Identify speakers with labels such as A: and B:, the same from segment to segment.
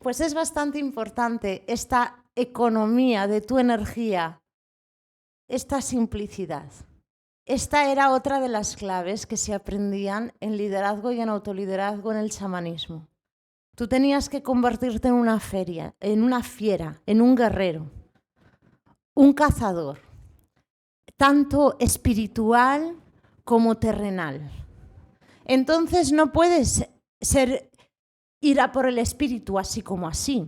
A: Pues es bastante importante esta economía de tu energía, esta simplicidad. Esta era otra de las claves que se aprendían en liderazgo y en autoliderazgo en el chamanismo. Tú tenías que convertirte en una fiera, en un guerrero, un cazador, tanto espiritual como terrenal. Entonces no puedes ir a por el espíritu así como así.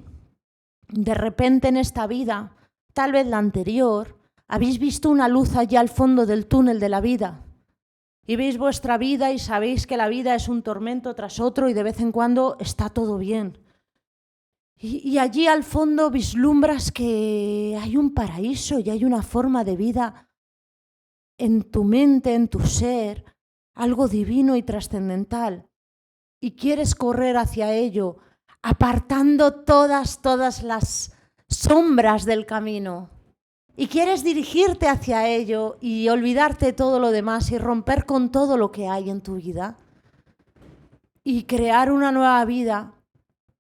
A: De repente en esta vida, tal vez la anterior, habéis visto una luz allá al fondo del túnel de la vida y veis vuestra vida y sabéis que la vida es un tormento tras otro y de vez en cuando está todo bien. Y allí al fondo vislumbras que hay un paraíso y hay una forma de vida en tu mente, en tu ser, algo divino y trascendental. Y quieres correr hacia ello, apartando todas las sombras del camino. Y quieres dirigirte hacia ello y olvidarte de todo lo demás y romper con todo lo que hay en tu vida y crear una nueva vida.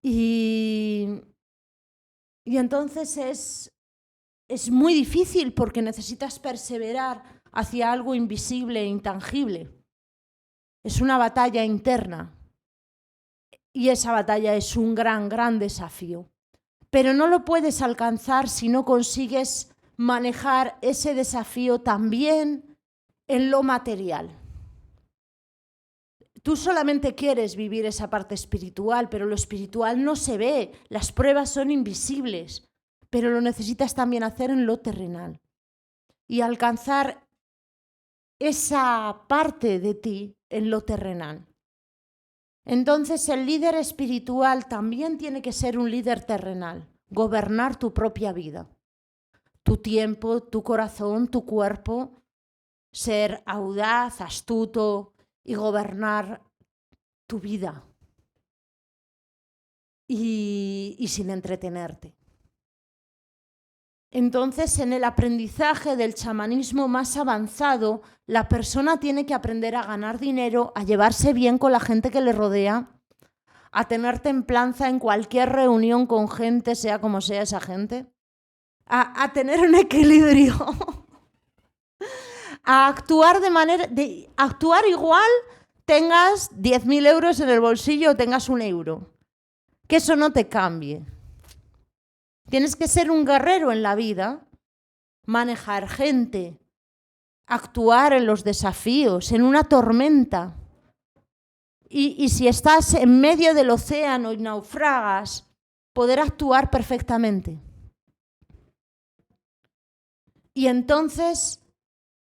A: Y entonces es muy difícil porque necesitas perseverar hacia algo invisible e intangible. Es una batalla interna y esa batalla es un gran desafío. Pero no lo puedes alcanzar si no consigues manejar ese desafío también en lo material. Tú solamente quieres vivir esa parte espiritual, pero lo espiritual no se ve, las pruebas son invisibles, pero lo necesitas también hacer en lo terrenal. Y alcanzar esa parte de ti en lo terrenal. Entonces el líder espiritual también tiene que ser un líder terrenal, gobernar tu propia vida. Tu tiempo, tu corazón, tu cuerpo, ser audaz, astuto y gobernar tu vida y sin entretenerte. Entonces, en el aprendizaje del chamanismo más avanzado, la persona tiene que aprender a ganar dinero, a llevarse bien con la gente que le rodea, a tener templanza en cualquier reunión con gente, sea como sea esa gente, a tener un equilibrio, a actuar actuar igual tengas 10.000 euros en el bolsillo o tengas 1 euro. Que eso no te cambie. Tienes que ser un guerrero en la vida, manejar gente, actuar en los desafíos, en una tormenta. Y si estás en medio del océano y naufragas, poder actuar perfectamente. Y entonces,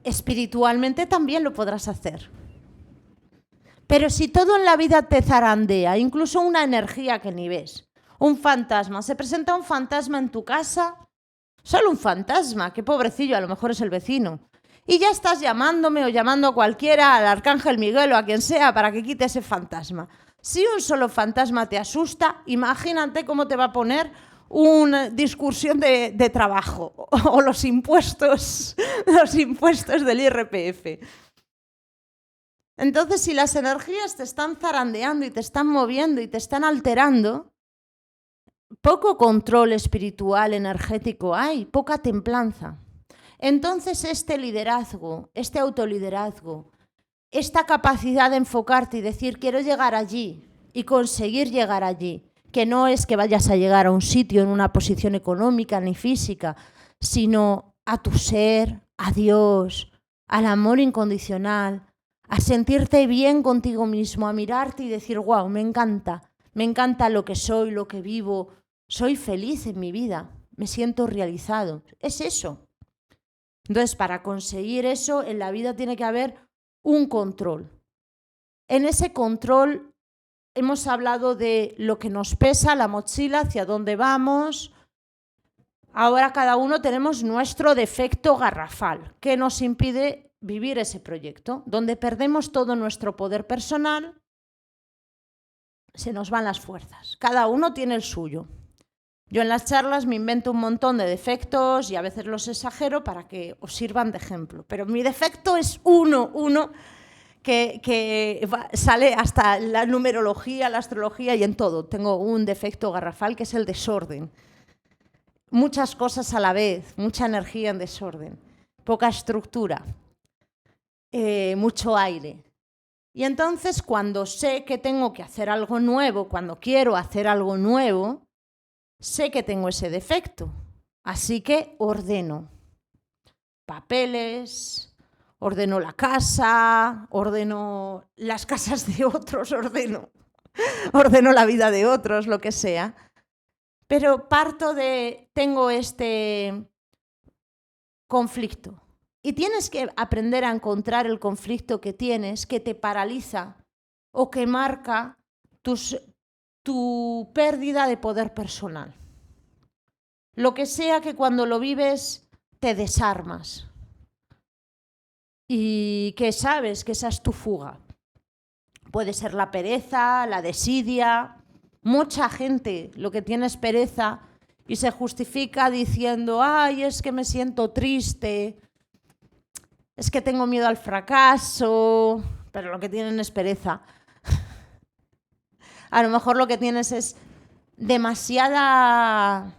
A: espiritualmente también lo podrás hacer. Pero si todo en la vida te zarandea, incluso una energía que ni ves, un fantasma, se presenta un fantasma en tu casa, solo un fantasma, qué pobrecillo, a lo mejor es el vecino, y ya estás llamándome o llamando a cualquiera, al arcángel Miguel o a quien sea, para que quite ese fantasma. Si un solo fantasma te asusta, imagínate cómo te va a poner una discusión de trabajo o los impuestos del IRPF. Entonces, si las energías te están zarandeando y te están moviendo y te están alterando, poco control espiritual, energético hay, poca templanza. Entonces, este liderazgo, este autoliderazgo, esta capacidad de enfocarte y decir quiero llegar allí y conseguir llegar allí, que no es que vayas a llegar a un sitio en una posición económica ni física, sino a tu ser, a Dios, al amor incondicional, a sentirte bien contigo mismo, a mirarte y decir, wow, me encanta lo que soy, lo que vivo, soy feliz en mi vida, me siento realizado. Es eso. Entonces, para conseguir eso, en la vida tiene que haber un control. En ese control hemos hablado de lo que nos pesa, la mochila, hacia dónde vamos. Ahora cada uno tenemos nuestro defecto garrafal que nos impide vivir ese proyecto, donde perdemos todo nuestro poder personal, se nos van las fuerzas. Cada uno tiene el suyo. Yo en las charlas me invento un montón de defectos y a veces los exagero para que os sirvan de ejemplo. Pero mi defecto es uno que sale hasta la numerología, la astrología y en todo. Tengo un defecto garrafal que es el desorden. Muchas cosas a la vez, mucha energía en desorden, poca estructura, mucho aire. Y entonces cuando sé que tengo que hacer algo nuevo, cuando quiero hacer algo nuevo, sé que tengo ese defecto. Así que ordeno papeles, ordeno la casa, ordeno las casas de otros, ordeno la vida de otros, lo que sea. Pero parto de, tengo este conflicto. Y tienes que aprender a encontrar el conflicto que tienes, que te paraliza o que marca tu pérdida de poder personal. Lo que sea que cuando lo vives te desarmas y que sabes que esa es tu fuga. Puede ser la pereza, la desidia. Mucha gente lo que tiene es pereza y se justifica diciendo, ay, es que me siento triste, es que tengo miedo al fracaso, pero lo que tienen es pereza. A lo mejor lo que tienes es demasiada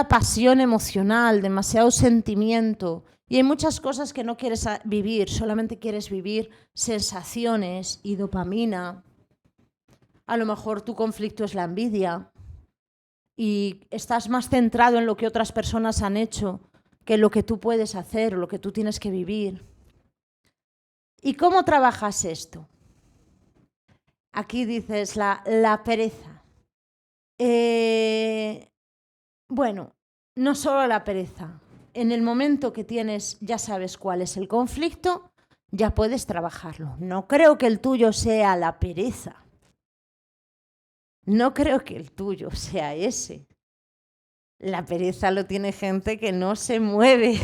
A: pasión emocional, demasiado sentimiento. Y hay muchas cosas que no quieres vivir, solamente quieres vivir sensaciones y dopamina. A lo mejor tu conflicto es la envidia y estás más centrado en lo que otras personas han hecho que lo que tú puedes hacer, lo que tú tienes que vivir. ¿Y cómo trabajas esto? Aquí dices la pereza. Bueno, no solo la pereza. En el momento que tienes, ya sabes cuál es el conflicto, ya puedes trabajarlo. No creo que el tuyo sea la pereza. No creo que el tuyo sea ese. La pereza lo tiene gente que no se mueve.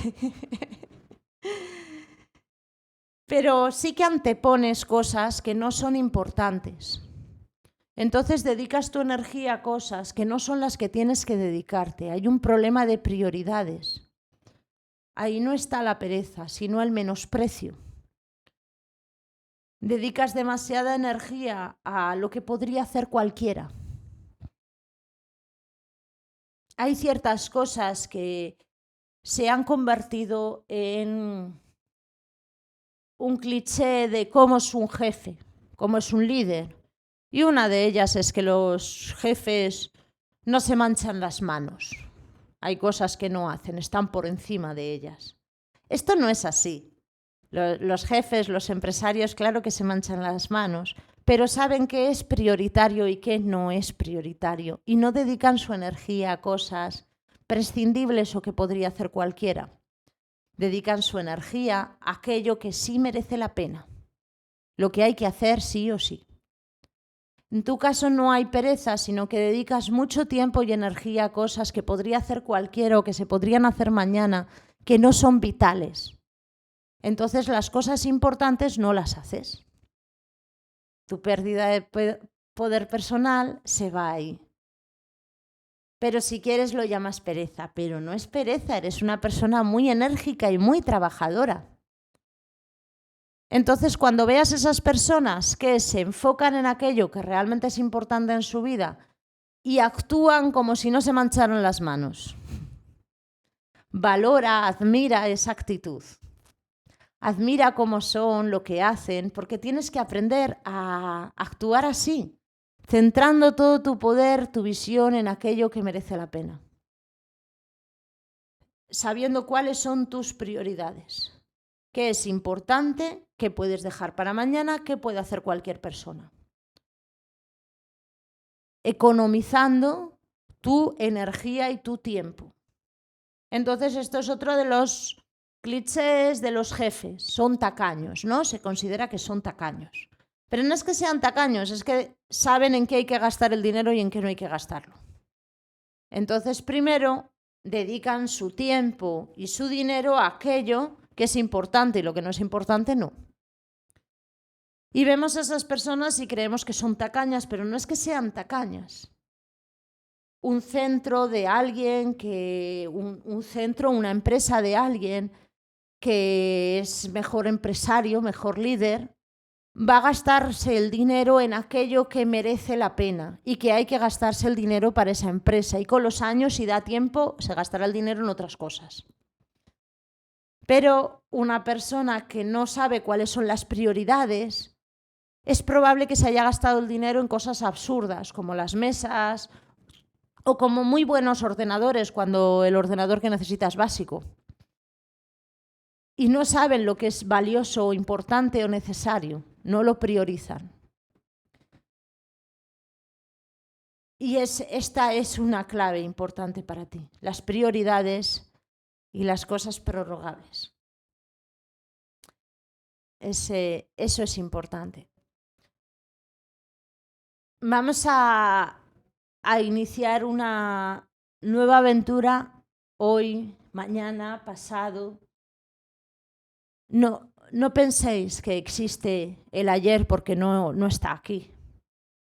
A: Pero sí que antepones cosas que no son importantes. Entonces dedicas tu energía a cosas que no son las que tienes que dedicarte. Hay un problema de prioridades. Ahí no está la pereza, sino el menosprecio. Dedicas demasiada energía a lo que podría hacer cualquiera. Hay ciertas cosas que se han convertido en un cliché de cómo es un jefe, cómo es un líder. Y una de ellas es que los jefes no se manchan las manos. Hay cosas que no hacen, están por encima de ellas. Esto no es así. Los jefes, los empresarios, claro que se manchan las manos, pero saben qué es prioritario y qué no es prioritario. Y no dedican su energía a cosas prescindibles o que podría hacer cualquiera. Dedican su energía a aquello que sí merece la pena. Lo que hay que hacer sí o sí. En tu caso no hay pereza, sino que dedicas mucho tiempo y energía a cosas que podría hacer cualquiera o que se podrían hacer mañana, que no son vitales. Entonces las cosas importantes no las haces. Tu pérdida de poder personal se va ahí. Pero si quieres lo llamas pereza, pero no es pereza, eres una persona muy enérgica y muy trabajadora. Entonces, cuando veas esas personas que se enfocan en aquello que realmente es importante en su vida y actúan como si no se mancharan las manos, valora, admira esa actitud. Admira cómo son, lo que hacen, porque tienes que aprender a actuar así, centrando todo tu poder, tu visión en aquello que merece la pena, sabiendo cuáles son tus prioridades. ¿Qué es importante? ¿Qué puedes dejar para mañana? ¿Qué puede hacer cualquier persona? Economizando tu energía y tu tiempo. Entonces, esto es otro de los clichés de los jefes. Son tacaños, ¿no? Se considera que son tacaños. Pero no es que sean tacaños, es que saben en qué hay que gastar el dinero y en qué no hay que gastarlo. Entonces, primero, dedican su tiempo y su dinero a aquello que es importante y lo que no es importante no. Y vemos a esas personas y creemos que son tacañas, pero no es que sean tacañas. Un centro de alguien, un centro, una empresa de alguien, que es mejor empresario, mejor líder, va a gastarse el dinero en aquello que merece la pena y que hay que gastarse el dinero para esa empresa. Y con los años, si da tiempo, se gastará el dinero en otras cosas. Pero una persona que no sabe cuáles son las prioridades, es probable que se haya gastado el dinero en cosas absurdas, como las mesas o como muy buenos ordenadores, cuando el ordenador que necesitas es básico. Y no saben lo que es valioso o importante o necesario, no lo priorizan. Y esta es una clave importante para ti, las prioridades y las cosas prorrogables. Eso es importante. Vamos a iniciar una nueva aventura hoy, mañana, pasado. No penséis que existe el ayer porque no está aquí.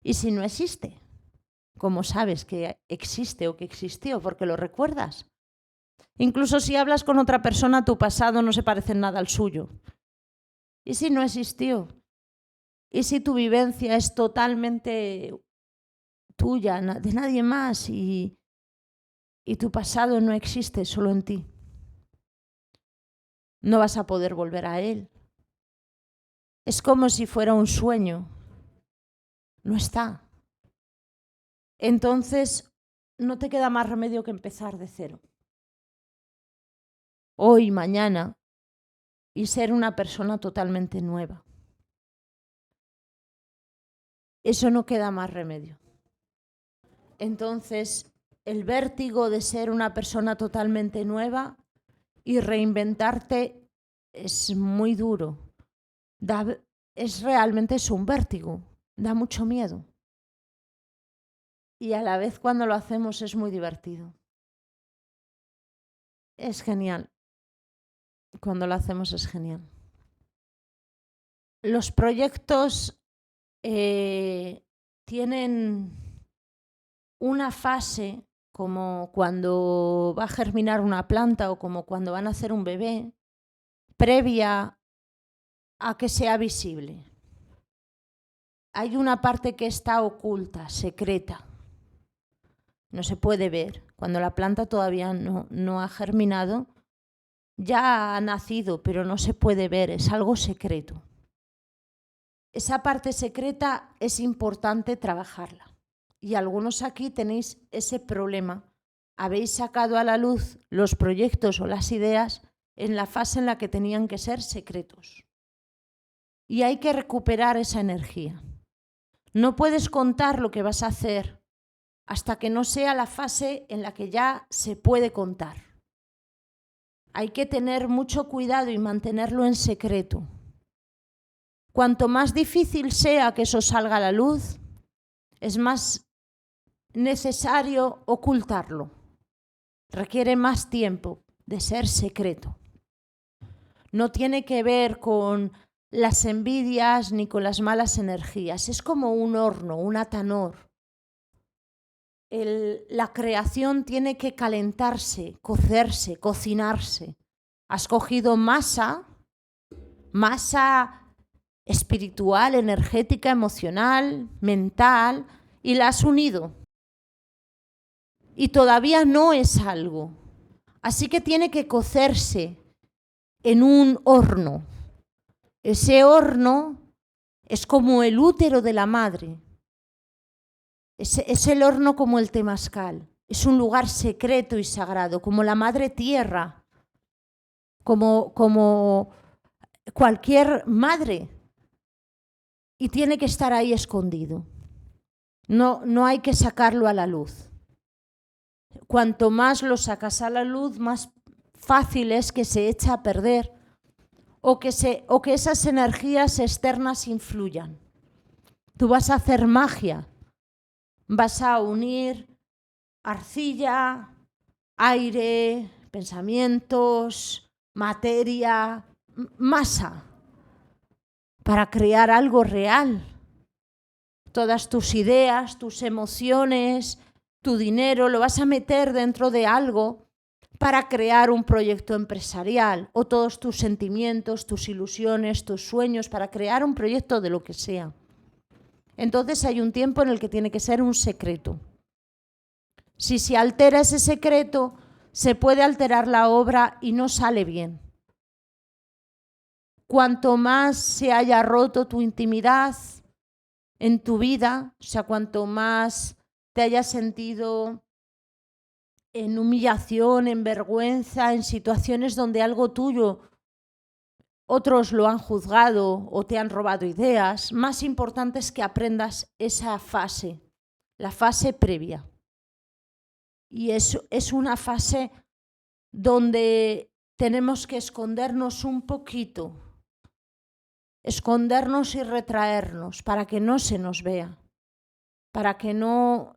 A: Y si no existe, ¿cómo sabes que existe o que existió? Porque lo recuerdas. Incluso si hablas con otra persona, tu pasado no se parece en nada al suyo. ¿Y si no existió? ¿Y si tu vivencia es totalmente tuya, de nadie más, y tu pasado no existe, solo en ti? No vas a poder volver a él. Es como si fuera un sueño. No está. Entonces, no te queda más remedio que empezar de cero. Hoy, mañana, y ser una persona totalmente nueva. Eso no queda más remedio. Entonces, el vértigo de ser una persona totalmente nueva y reinventarte es muy duro. Realmente es un vértigo, da mucho miedo. Y a la vez cuando lo hacemos es muy divertido. Es genial. Cuando lo hacemos es genial. Los proyectos tienen una fase, como cuando va a germinar una planta o como cuando van a hacer un bebé, previa a que sea visible. Hay una parte que está oculta, secreta. No se puede ver. Cuando la planta todavía no ha germinado, ya ha nacido, pero no se puede ver, es algo secreto. Esa parte secreta es importante trabajarla. Y algunos aquí tenéis ese problema. Habéis sacado a la luz los proyectos o las ideas en la fase en la que tenían que ser secretos. Y hay que recuperar esa energía. No puedes contar lo que vas a hacer hasta que no sea la fase en la que ya se puede contar. Hay que tener mucho cuidado y mantenerlo en secreto. Cuanto más difícil sea que eso salga a la luz, es más necesario ocultarlo. Requiere más tiempo de ser secreto. No tiene que ver con las envidias ni con las malas energías. Es como un horno, un atanor. La creación tiene que calentarse, cocerse, cocinarse. Has cogido masa espiritual, energética, emocional, mental, y la has unido. Y todavía no es algo. Así que tiene que cocerse en un horno. Ese horno es como el útero de la madre. Es el horno como el temazcal. Es un lugar secreto y sagrado, como la madre tierra, como cualquier madre. Y tiene que estar ahí escondido. No hay que sacarlo a la luz. Cuanto más lo sacas a la luz, más fácil es que se eche a perder o que esas energías externas influyan. Tú vas a hacer magia, vas a unir arcilla, aire, pensamientos, materia, masa, para crear algo real. Todas tus ideas, tus emociones, tu dinero, lo vas a meter dentro de algo para crear un proyecto empresarial, o todos tus sentimientos, tus ilusiones, tus sueños, para crear un proyecto de lo que sea. Entonces hay un tiempo en el que tiene que ser un secreto. Si se altera ese secreto, se puede alterar la obra y no sale bien. Cuanto más se haya roto tu intimidad en tu vida, o sea, cuanto más te hayas sentido en humillación, en vergüenza, en situaciones donde algo tuyo otros lo han juzgado o te han robado ideas, más importante es que aprendas esa fase, la fase previa. Y es una fase donde tenemos que escondernos un poquito, escondernos y retraernos para que no se nos vea, para que no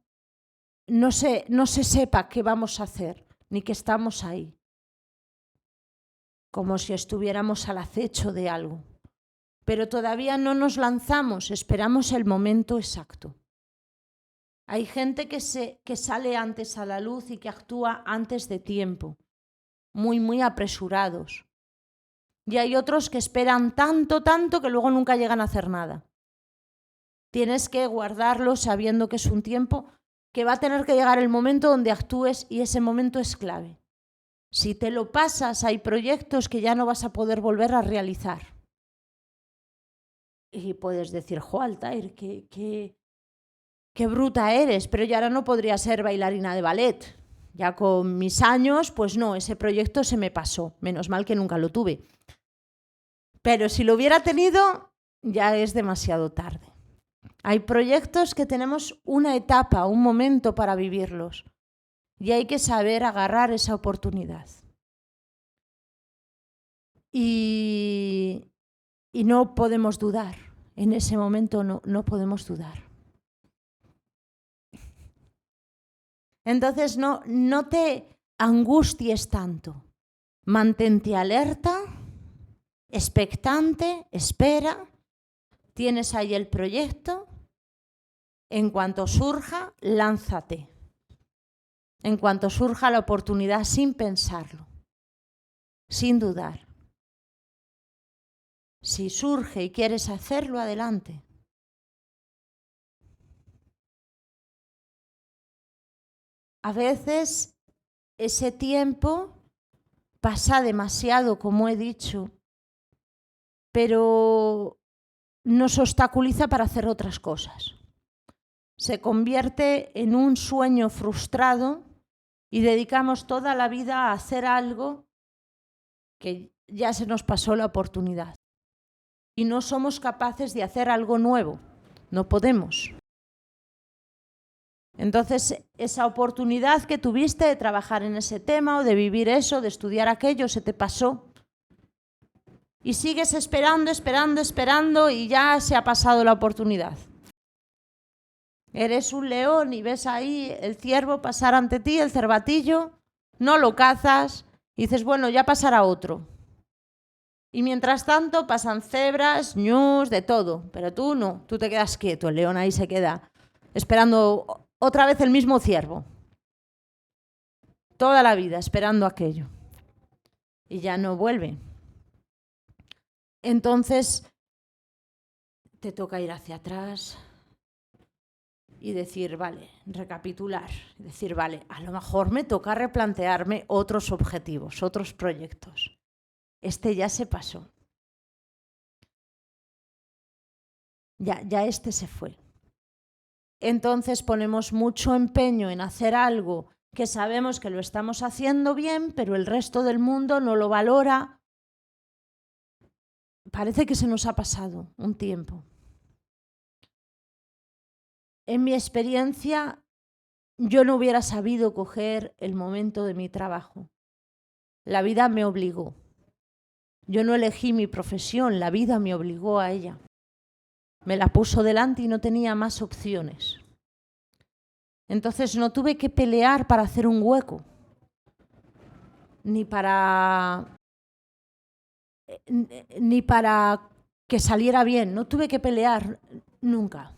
A: se sepa qué vamos a hacer, ni que estamos ahí, como si estuviéramos al acecho de algo. Pero todavía no nos lanzamos, esperamos el momento exacto. Hay gente que sale antes a la luz y que actúa antes de tiempo, muy apresurados. Y hay otros que esperan tanto que luego nunca llegan a hacer nada. Tienes que guardarlo sabiendo que es un tiempo que va a tener que llegar el momento donde actúes y ese momento es clave. Si te lo pasas, hay proyectos que ya no vas a poder volver a realizar. Y puedes decir, jo, Altair, qué bruta eres, pero yo ahora no podría ser bailarina de ballet. Ya con mis años, pues no, ese proyecto se me pasó. Menos mal que nunca lo tuve. Pero si lo hubiera tenido, ya es demasiado tarde. Hay proyectos que tenemos una etapa, un momento para vivirlos. Y hay que saber agarrar esa oportunidad. Y no podemos dudar. En ese momento no podemos dudar. Entonces no te angusties tanto. Mantente alerta, expectante, espera. Tienes ahí el proyecto. En cuanto surja, lánzate. En cuanto surja la oportunidad, sin pensarlo, sin dudar. Si surge y quieres hacerlo, adelante. A veces ese tiempo pasa demasiado, como he dicho, pero nos obstaculiza para hacer otras cosas. Se convierte en un sueño frustrado y dedicamos toda la vida a hacer algo que ya se nos pasó la oportunidad. Y no somos capaces de hacer algo nuevo. No podemos. Entonces, esa oportunidad que tuviste de trabajar en ese tema o de vivir eso, de estudiar aquello, se te pasó. Y sigues esperando y ya se ha pasado la oportunidad. Eres un león y ves ahí el ciervo pasar ante ti, el cervatillo, no lo cazas y dices, bueno, ya pasará otro. Y mientras tanto pasan cebras, ñus, de todo, pero tú no, tú te quedas quieto, el león ahí se queda esperando otra vez el mismo ciervo. Toda la vida esperando aquello. Y ya no vuelve. Entonces te toca ir hacia atrás y decir, vale, recapitular, decir, vale, a lo mejor me toca replantearme otros objetivos, otros proyectos. Este ya se pasó. Ya este se fue. Entonces ponemos mucho empeño en hacer algo que sabemos que lo estamos haciendo bien, pero el resto del mundo no lo valora. Parece que se nos ha pasado un tiempo. En mi experiencia, yo no hubiera sabido coger el momento de mi trabajo. La vida me obligó. Yo no elegí mi profesión, la vida me obligó a ella. Me la puso delante y no tenía más opciones. Entonces no tuve que pelear para hacer un hueco, ni para que saliera bien. No tuve que pelear nunca.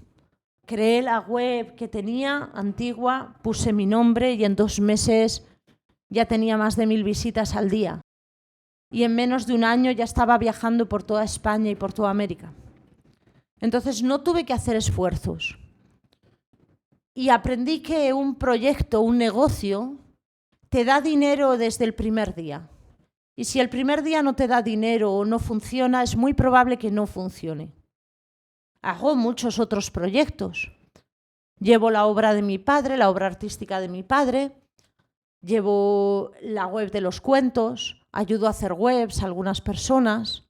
A: Creé la web que tenía, antigua, puse mi nombre y en 2 meses ya tenía más de 1000 visitas al día. Y en menos de un año ya estaba viajando por toda España y por toda América. Entonces no tuve que hacer esfuerzos. Y aprendí que un proyecto, un negocio, te da dinero desde el primer día. Y si el primer día no te da dinero o no funciona, es muy probable que no funcione. Hago muchos otros proyectos. Llevo la obra de mi padre, la obra artística de mi padre. Llevo la web de los cuentos, ayudo a hacer webs a algunas personas,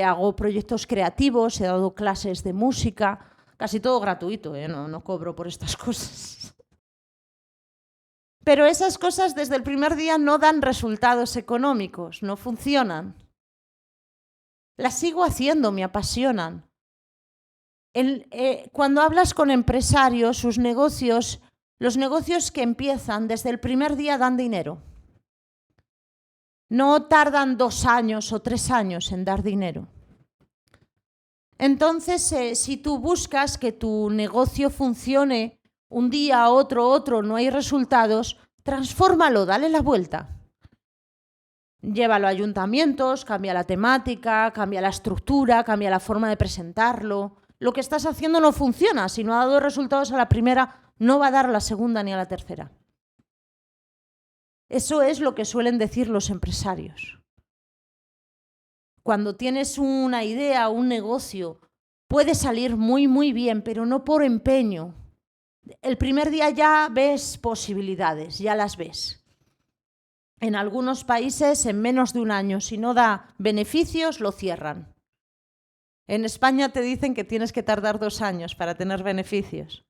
A: hago proyectos creativos, he dado clases de música, casi todo gratuito, no cobro por estas cosas. Pero esas cosas desde el primer día no dan resultados económicos, no funcionan. Las sigo haciendo, me apasionan. Cuando hablas con empresarios, sus negocios... Los negocios que empiezan desde el primer día dan dinero. No tardan 2 años o 3 años en dar dinero. Entonces, si tú buscas que tu negocio funcione un día, otro, no hay resultados, transfórmalo, dale la vuelta. Llévalo a ayuntamientos, cambia la temática, cambia la estructura, cambia la forma de presentarlo. Lo que estás haciendo no funciona. Si no ha dado resultados a la primera, no va a dar a la segunda ni a la tercera. Eso es lo que suelen decir los empresarios. Cuando tienes una idea, un negocio, puede salir muy bien, pero no por empeño. El primer día ya ves posibilidades, ya las ves. En algunos países, en menos de un año, si no da beneficios, lo cierran. En España te dicen que tienes que tardar 2 años para tener beneficios.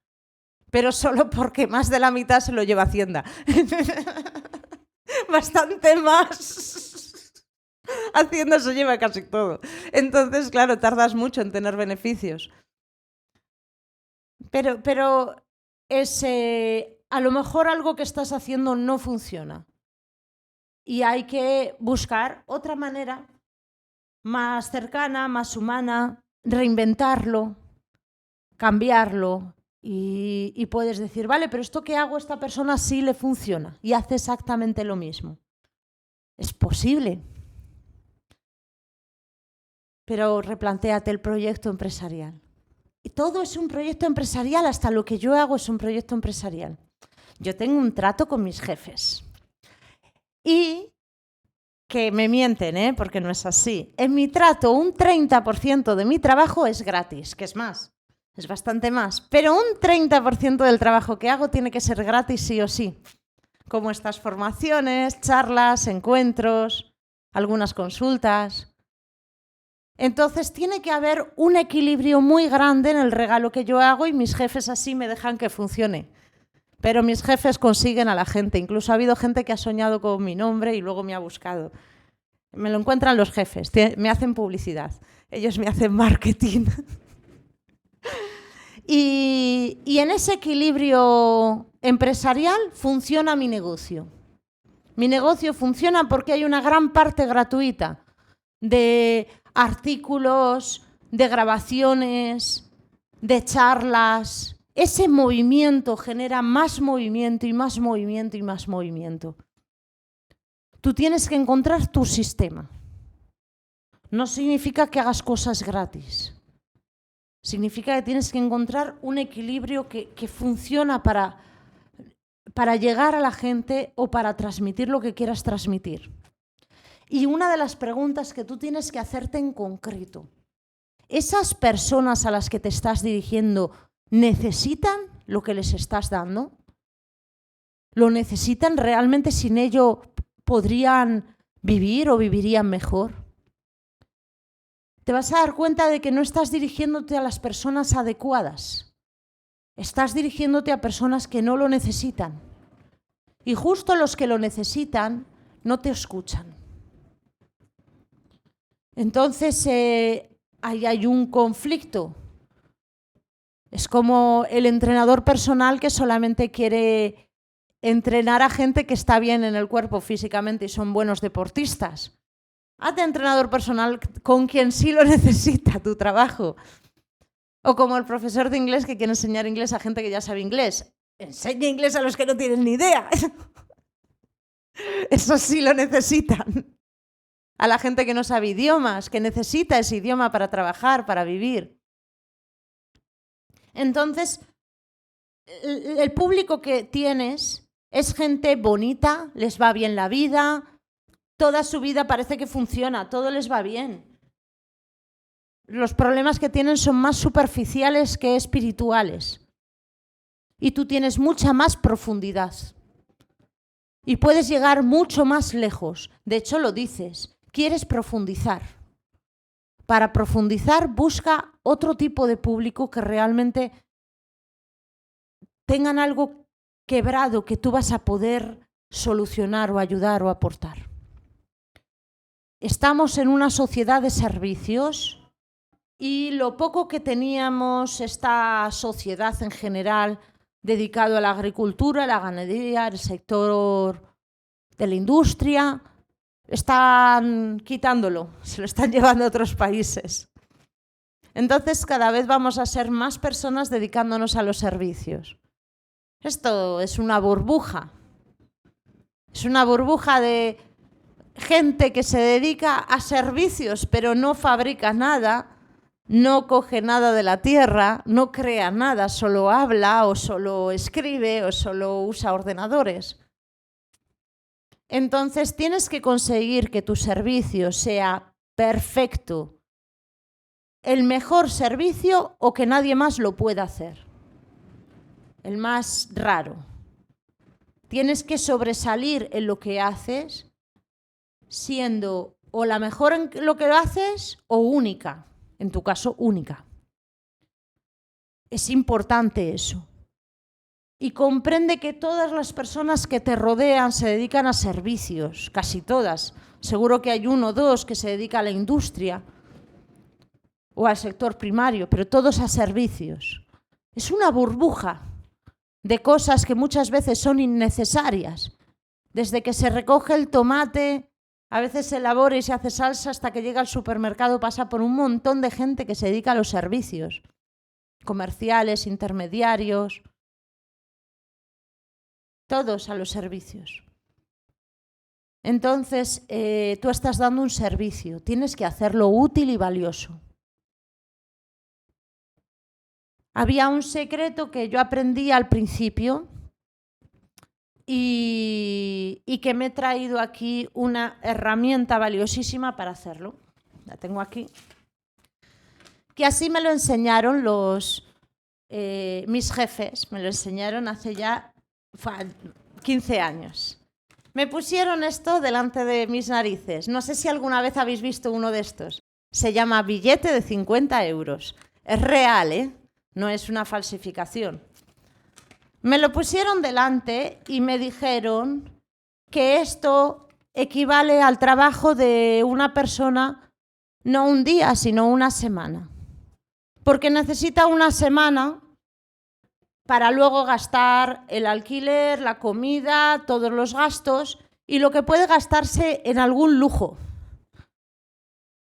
A: Pero solo porque más de la mitad se lo lleva Hacienda. Bastante más. Hacienda se lleva casi todo. Entonces, claro, tardas mucho en tener beneficios. Pero es, a lo mejor algo que estás haciendo no funciona. Y hay que buscar otra manera más cercana, más humana, reinventarlo, cambiarlo. Y puedes decir, vale, pero esto que hago a esta persona sí le funciona y hace exactamente lo mismo. Es posible. Pero replantéate el proyecto empresarial. Y todo es un proyecto empresarial, hasta lo que yo hago es un proyecto empresarial. Yo tengo un trato con mis jefes. Y que me mienten, porque no es así. En mi trato, un 30% de mi trabajo es gratis, que es más. Es bastante más, pero un 30% del trabajo que hago tiene que ser gratis sí o sí, como estas formaciones, charlas, encuentros, algunas consultas. Entonces tiene que haber un equilibrio muy grande en el regalo que yo hago y mis jefes así me dejan que funcione. Pero mis jefes consiguen a la gente, incluso ha habido gente que ha soñado con mi nombre y luego me ha buscado. Me lo encuentran los jefes, me hacen publicidad, ellos me hacen marketing. Y en ese equilibrio empresarial funciona mi negocio. Mi negocio funciona porque hay una gran parte gratuita de artículos, de grabaciones, de charlas. Ese movimiento genera más movimiento y más movimiento y más movimiento. Tú tienes que encontrar tu sistema. No significa que hagas cosas gratis. Significa que tienes que encontrar un equilibrio que funciona para llegar a la gente o para transmitir lo que quieras transmitir. Y una de las preguntas que tú tienes que hacerte en concreto, ¿esas personas a las que te estás dirigiendo necesitan lo que les estás dando? ¿Lo necesitan realmente? ¿Sin ello podrían vivir o vivirían mejor? Te vas a dar cuenta de que no estás dirigiéndote a las personas adecuadas. Estás dirigiéndote a personas que no lo necesitan. Y justo los que lo necesitan no te escuchan. Entonces, ahí hay un conflicto. Es como el entrenador personal que solamente quiere entrenar a gente que está bien en el cuerpo físicamente y son buenos deportistas. Hazte entrenador personal con quien sí lo necesita tu trabajo. O como el profesor de inglés que quiere enseñar inglés a gente que ya sabe inglés. Enseña inglés a los que no tienen ni idea. Eso sí lo necesitan. A la gente que no sabe idiomas, que necesita ese idioma para trabajar, para vivir. Entonces, el público que tienes es gente bonita, les va bien la vida, toda su vida parece que funciona, todo les va bien. Los problemas que tienen son más superficiales que espirituales. Y tú tienes mucha más profundidad. Y puedes llegar mucho más lejos. De hecho, lo dices, quieres profundizar. Para profundizar, busca otro tipo de público que realmente tengan algo quebrado que tú vas a poder solucionar o ayudar o aportar. Estamos en una sociedad de servicios y lo poco que teníamos esta sociedad en general dedicado a la agricultura, a la ganadería, al sector de la industria, están quitándolo, se lo están llevando a otros países. Entonces cada vez vamos a ser más personas dedicándonos a los servicios. Esto es una burbuja. Es una burbuja de gente que se dedica a servicios, pero no fabrica nada, no coge nada de la tierra, no crea nada, solo habla o solo escribe o solo usa ordenadores. Entonces tienes que conseguir que tu servicio sea perfecto, el mejor servicio o que nadie más lo pueda hacer, el más raro. Tienes que sobresalir en lo que haces siendo o la mejor en lo que haces o única, en tu caso única. Es importante eso. Y comprende que todas las personas que te rodean se dedican a servicios, casi todas. Seguro que hay uno o dos que se dedican a la industria o al sector primario, pero todos a servicios. Es una burbuja de cosas que muchas veces son innecesarias. Desde que se recoge el tomate, a veces se elabora y se hace salsa hasta que llega al supermercado, pasa por un montón de gente que se dedica a los servicios, comerciales, intermediarios, todos a los servicios. Entonces, tú estás dando un servicio, tienes que hacerlo útil y valioso. Había un secreto que yo aprendí al principio y que me he traído aquí una herramienta valiosísima para hacerlo. La tengo aquí. Que así me lo enseñaron mis jefes, me lo enseñaron hace ya 15 años. Me pusieron esto delante de mis narices. No sé si alguna vez habéis visto uno de estos. Se llama billete de 50 euros. Es real, ¿eh? No es una falsificación. Me lo pusieron delante y me dijeron que esto equivale al trabajo de una persona, no un día, sino una semana. Porque necesita una semana para luego gastar el alquiler, la comida, todos los gastos y lo que puede gastarse en algún lujo.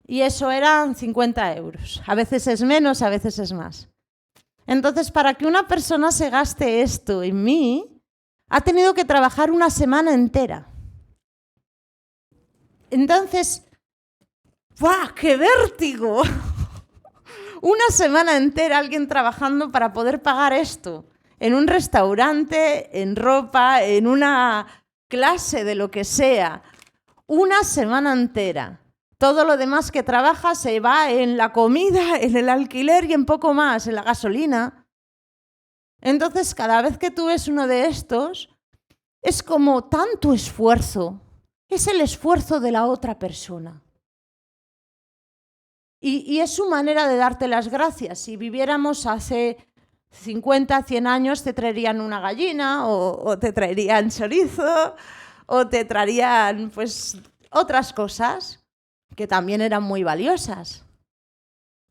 A: Y eso eran 50 euros. A veces es menos, a veces es más. Entonces, para que una persona se gaste esto en mí, ha tenido que trabajar una semana entera. Entonces, ¡buah, qué vértigo! Una semana entera alguien trabajando para poder pagar esto. En un restaurante, en ropa, en una clase de lo que sea. Una semana entera. Todo lo demás que trabaja se va en la comida, en el alquiler y en poco más, en la gasolina. Entonces, cada vez que tú ves uno de estos, es como tanto esfuerzo. Es el esfuerzo de la otra persona. Y es su manera de darte las gracias. Si viviéramos hace 50, 100 años, te traerían una gallina o te traerían chorizo o te traerían pues otras cosas que también eran muy valiosas.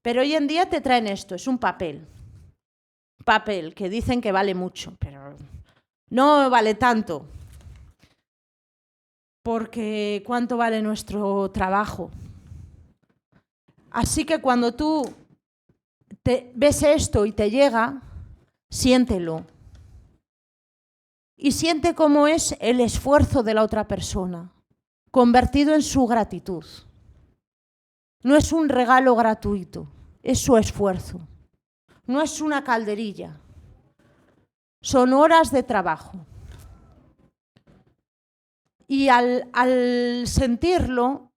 A: Pero hoy en día te traen esto, es un papel. Papel que dicen que vale mucho, pero no vale tanto. Porque ¿cuánto vale nuestro trabajo? Así que cuando tú ves esto y te llega, siéntelo. y siente cómo es el esfuerzo de la otra persona, convertido en su gratitud. No es un regalo gratuito, es su esfuerzo. No es una calderilla, son horas de trabajo. Y al sentirlo,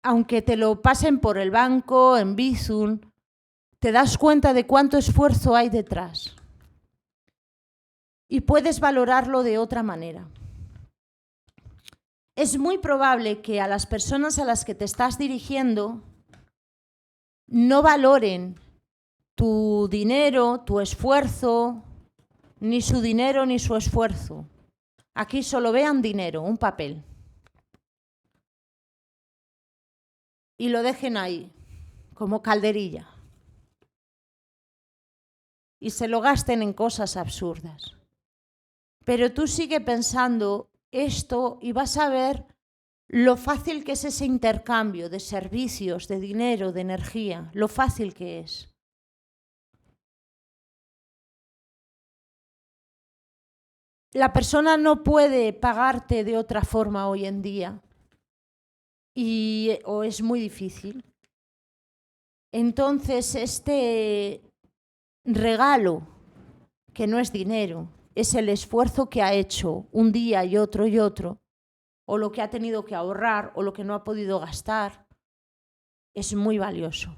A: aunque te lo pasen por el banco, en Bizum, te das cuenta de cuánto esfuerzo hay detrás. Y puedes valorarlo de otra manera. Es muy probable que a las personas a las que te estás dirigiendo no valoren tu dinero, tu esfuerzo, ni su dinero ni su esfuerzo. Aquí solo vean dinero, un papel. Y lo dejen ahí, como calderilla. Y se lo gasten en cosas absurdas. Pero tú sigue pensando esto y vas a ver lo fácil que es ese intercambio de servicios, de dinero, de energía, lo fácil que es. La persona no puede pagarte de otra forma hoy en día o es muy difícil. Entonces, este regalo, que no es dinero, es el esfuerzo que ha hecho un día y otro, o lo que ha tenido que ahorrar, o lo que no ha podido gastar, es muy valioso.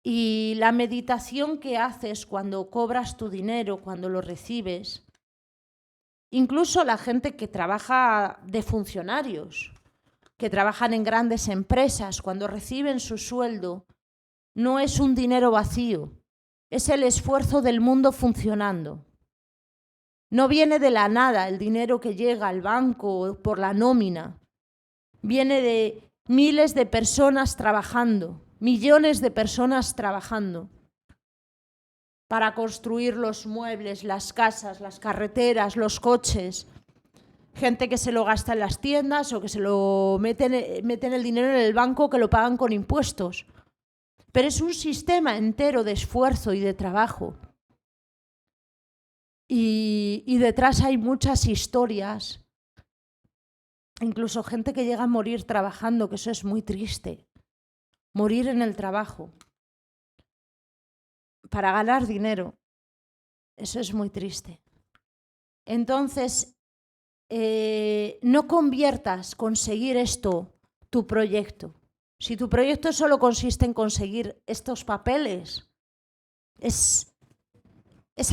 A: Y la meditación que haces cuando cobras tu dinero, cuando lo recibes, incluso la gente que trabaja de funcionarios, que trabajan en grandes empresas, cuando reciben su sueldo, no es un dinero vacío, es el esfuerzo del mundo funcionando. No viene de la nada el dinero que llega al banco por la nómina. Viene de miles de personas trabajando, millones de personas trabajando para construir los muebles, las casas, las carreteras, los coches. Gente que se lo gasta en las tiendas o que se lo meten el dinero en el banco, que lo pagan con impuestos. Pero es un sistema entero de esfuerzo y de trabajo. Y detrás hay muchas historias, incluso gente que llega a morir trabajando, que eso es muy triste. Morir en el trabajo para ganar dinero, eso es muy triste. Entonces, no conviertas conseguir esto tu proyecto. Si tu proyecto solo consiste en conseguir estos papeles, es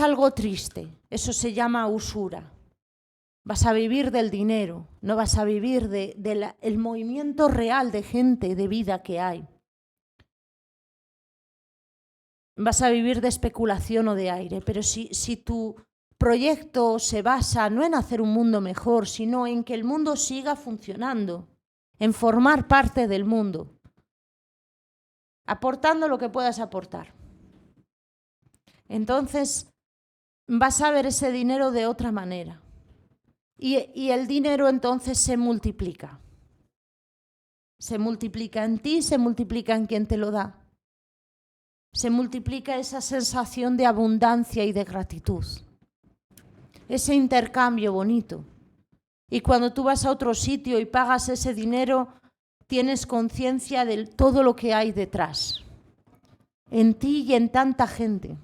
A: algo triste. Eso se llama usura. Vas a vivir del dinero, no vas a vivir del movimiento real de gente, de vida que hay. Vas a vivir de especulación o de aire, pero si tu proyecto se basa no en hacer un mundo mejor, sino en que el mundo siga funcionando, en formar parte del mundo, aportando lo que puedas aportar. Entonces, vas a ver ese dinero de otra manera. Y el dinero entonces se multiplica. Se multiplica en ti, se multiplica en quien te lo da. Se multiplica esa sensación de abundancia y de gratitud. Ese intercambio bonito. Y cuando tú vas a otro sitio y pagas ese dinero, tienes conciencia de todo lo que hay detrás. En ti y en tanta gente.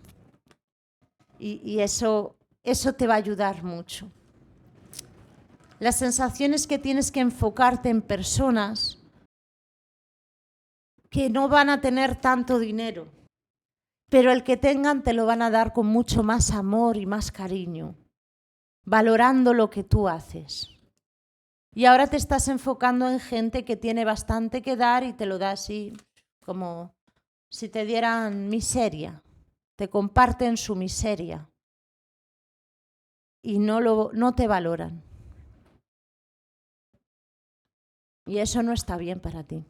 A: Y eso te va a ayudar mucho. La sensación es que tienes que enfocarte en personas que no van a tener tanto dinero, pero el que tengan te lo van a dar con mucho más amor y más cariño, valorando lo que tú haces. Y ahora te estás enfocando en gente que tiene bastante que dar y te lo da así, como si te dieran miseria. Te comparten su miseria y no te valoran. Y eso no está bien para ti.